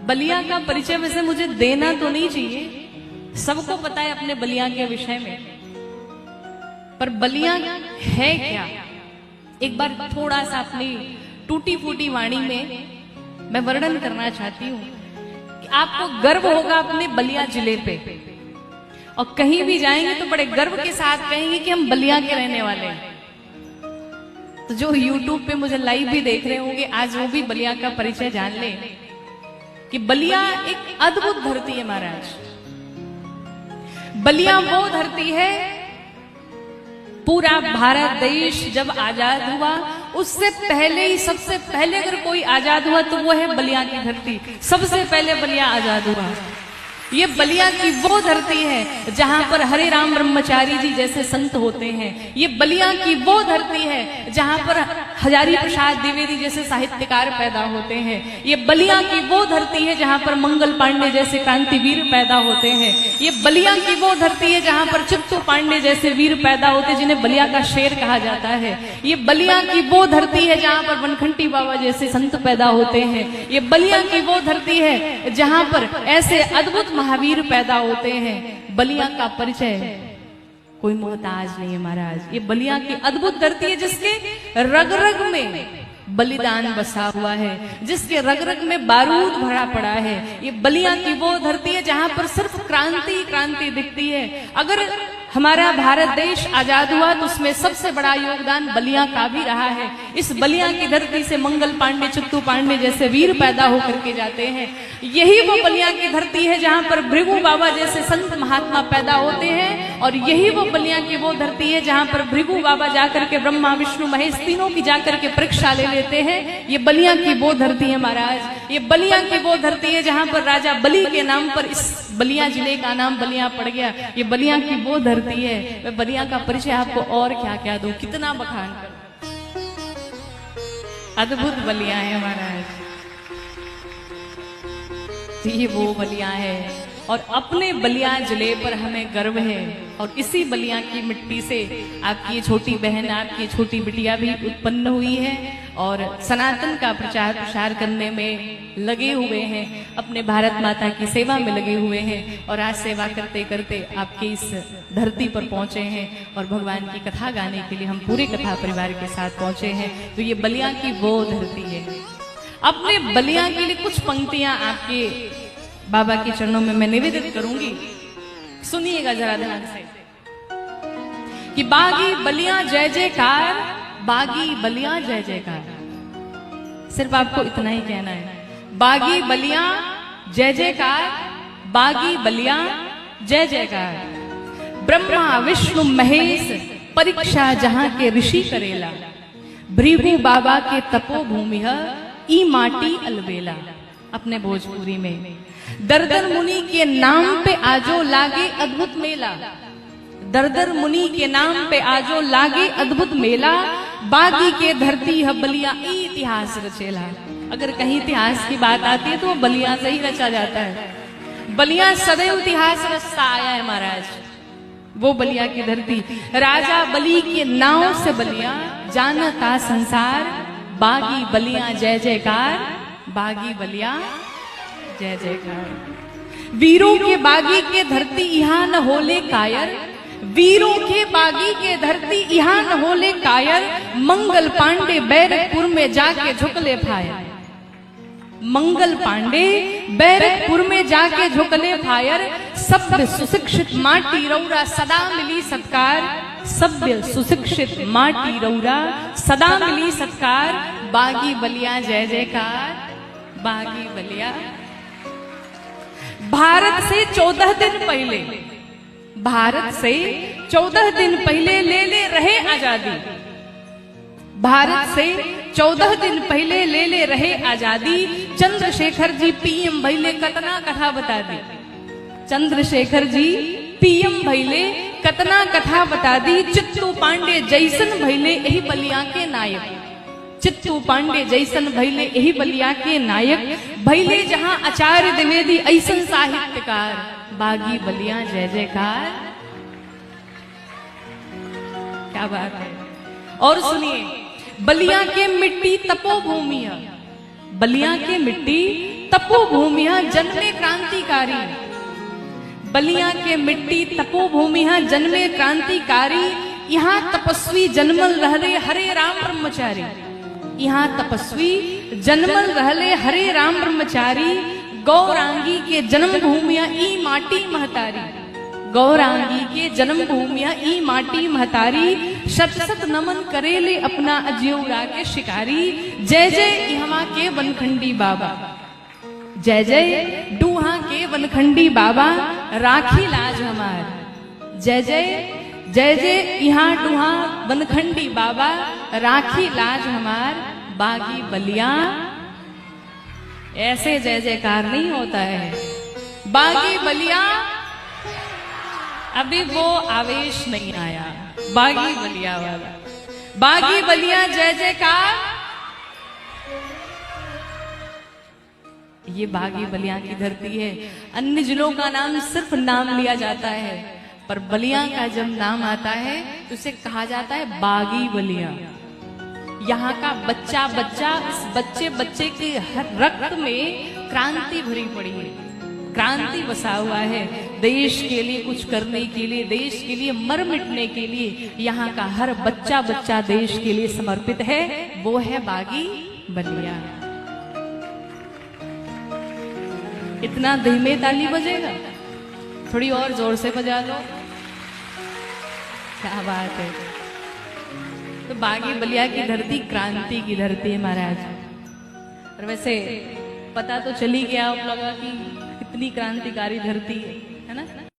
बलिया का परिचय वैसे मुझे देना तो नहीं चाहिए, सबको पता है अपने बलिया के विषय में, पर बलिया है क्या एक बार थोड़ा सा अपनी टूटी फूटी वाणी में मैं वर्णन करना चाहती हूँ कि आपको गर्व होगा अपने बलिया जिले पे, और कहीं भी जाएंगे तो बड़े गर्व के साथ कहेंगे कि हम बलिया के रहने वाले हैं। तो जो YouTube पे मुझे लाइव भी देख रहे होंगे, आज वो भी बलिया का परिचय जान ले कि बलिया एक अद्भुत धरती है महाराज। बलिया वो धरती है, पूरा भारत देश जब आजाद हुआ उससे पहले ही, सबसे पहले अगर कोई आजाद हुआ तो वो है बलिया की धरती। सबसे पहले बलिया आजाद हुआ। ये बलिया की वो धरती है जहां पर हरे राम ब्रह्मचारी जी जैसे संत होते हैं। ये बलिया की वो धरती है जहां पर हजारी प्रसाद द्विवेदी जैसे साहित्यकार पैदा होते हैं। ये बलिया की वो धरती है जहां पर मंगल पांडे जैसे क्रांतिवीर पैदा होते हैं। ये बलिया की वो धरती है जहां पर चित्तू पांडे जैसे वीर पैदा होते हैं, जिन्हें बलिया का शेर कहा जाता है। ये बलिया की वो धरती है जहां पर बनखंटी बाबा जैसे संत पैदा होते हैं। ये बलिया की वो धरती है जहां पर ऐसे अद्भुत महावीर पैदा होते हैं। बलिया का परिचय कोई मोहताज नहीं है महाराज। ये बलिया की अद्भुत धरती है जिसके रग रग में बलिदान बसा हुआ है, जिसके रग रग में बारूद भरा पड़ा है। ये बलिया की वो धरती है जहां पर सिर्फ क्रांति क्रांति दिखती है। अगर हमारा भारत देश आजाद हुआ तो उसमें सबसे बड़ा योगदान बलिया का भी रहा है। इस बलिया की धरती से मंगल पांडे, चित्तू पांडे जैसे वीर पैदा होकर के जाते हैं। यही वो बलिया की धरती है जहां पर भृगु बाबा जैसे संत महात्मा पैदा होते हैं, और यही वो बलिया की वो धरती है जहां पर भृगु बाबा जाकर के ब्रह्मा विष्णु महेश तीनों की जाकर के परीक्षा ले लेते हैं। ये बलिया की वो धरती है महाराज। ये बलिया की वो धरती है जहां पर राजा बलि के नाम पर इस बलिया जिले का नाम बलिया पड़ गया। ये bलिया की वो धरती है। मैं बलिया का परिचय आपको और क्या क्या दूं, कितना बखान कर। अद्भुत बलिया है महाराज, ये वो बलिया है, और अपने बलिया जिले पर हमें गर्व है। और इसी बलिया की मिट्टी से आपकी छोटी बहन, आपकी छोटी बिटिया भी उत्पन्न हुई है, और सनातन का प्रचार प्रसार करने में लगे हुए हैं, अपने भारत माता की सेवा में लगे हुए हैं। और आज सेवा करते करते आपके इस धरती पर पहुंचे हैं, और भगवान की कथा गाने के लिए हम पूरे कथा परिवार के साथ पहुंचे हैं। तो ये बलिया की वो धरती है। अपने बलिया के लिए कुछ पंक्तियां आपके बाबा के चरणों में मैं निवेदित करूंगी, सुनिएगा जरा ध्यान से। कि बागी बलिया जय जयकार, बागी बलिया जय जयकार। सिर्फ आपको इतना ही कहना है, बागी बलिया जय जयकार, बागी बलिया जय जयकार। ब्रह्मा विष्णु महेश परीक्षा जहां के ऋषि करेला, भृगु बाबा के तपोभूमि ई माटी अलबेला। अपने भोजपुरी में दरदर मुनि के नाम पे आजो लागे अद्भुत मेला, दरदर मुनि के नाम पे आजो लागे अद्भुत मेला। बागी के धरती है बलिया इतिहास रचेला। अगर कहीं इतिहास की बात आती है तो वो बलिया से ही रचा जाता है। बलिया सदैव इतिहास रचता आया है महाराज। वो बलिया की धरती, राजा बलि के नाव से बलिया जानता संसार। बागी बलिया जय जयकार, बागी बलिया जय जयकार। वीरों के बागी के धरती यहाँ न होले कायर, वीरों के बागी के धरती यहाँ न होले कायर। मंगल पांडे बैरकपुर में जाके झुकले फायर, मंगल पांडे बैरकपुर में जाके झुकले फायर। सभ्य सुशिक्षित माटी रौरा सदा मिली सत्कार, सभ्य सुशिक्षित माटी रौरा सदा मिली सत्कार। बागी बलिया जय जयकार, बागी बलिया। भारत से 14 दिन पहले, भारत से 14 दिन पहले ले रहे आजादी, भारत से 14 दिन पहले ले रहे आजादी। चंद्रशेखर जी पीएम भैले कतना कथा बता दी, चंद्रशेखर जी पीएम भैले कतना कथा बता दी। चित्तू पांडे जैसन भैले यही बलिया के नायक, चित्तू पांडे जैसन भैले यही बलिया के नायक। भैले जहां आचार्य द्विवेदी ऐसन साहित्यकार। बागी बलिया जय जयकार, क्या बात है। और सुनिए, बलिया के मिट्टी तपोभूमि है, बलिया के मिट्टी तपोभूमिया जन्मे क्रांतिकारी। बलिया के मिट्टी तपोभूमिया जन्मे क्रांतिकारी। यहाँ तपस्वी जन्मल रहले हरे राम ब्रह्मचारी। यहाँ तपस्वी जन्मल रहले हरे राम ब्रह्मचारी। गौरांगी के जन्म भूमिया ई माटी महतारी। गौरांगी के जन्म भूमिया ई माटी महतारी। शत शत नमन करेले अपना अजियोरा के शिकारी। जय जय यहाँ के वनखंडी बाबा। जय जय डूहा के वनखंडी बाबा राखी लाज हमार। जय जय जय जय यहाँ डूहा वनखंडी बाबा राखी लाज हमार। बागी बलिया ऐसे जय जयकार नहीं होता है। बागी बलिया अभी वो आवेश नहीं आया। बागी बलिया वाला, बागी बलिया जय जयकार। ये बागी बलिया की धरती है। अन्य जिलों का नाम सिर्फ नाम लिया जाता है, पर बलिया का जब नाम आता है तो उसे कहा जाता है बागी बलिया। यहाँ का बच्चा बच्चा, इस बच्चे बच्चे के हर रक्त में क्रांति भरी पड़ी है, क्रांति बसा हुआ है। देश के लिए कुछ करने के लिए, देश के लिए मर मिटने के लिए यहाँ का हर बच्चा बच्चा देश के लिए समर्पित है। वो है बागी बलिया। इतना धीमे ताली बजेगा, थोड़ी और जोर से बजा लो। क्या बात है। तो बागी बलिया की धरती क्रांति की धरती है महाराज। और वैसे पता तो चली गया आप लोगों की कितनी क्रांतिकारी धरती है।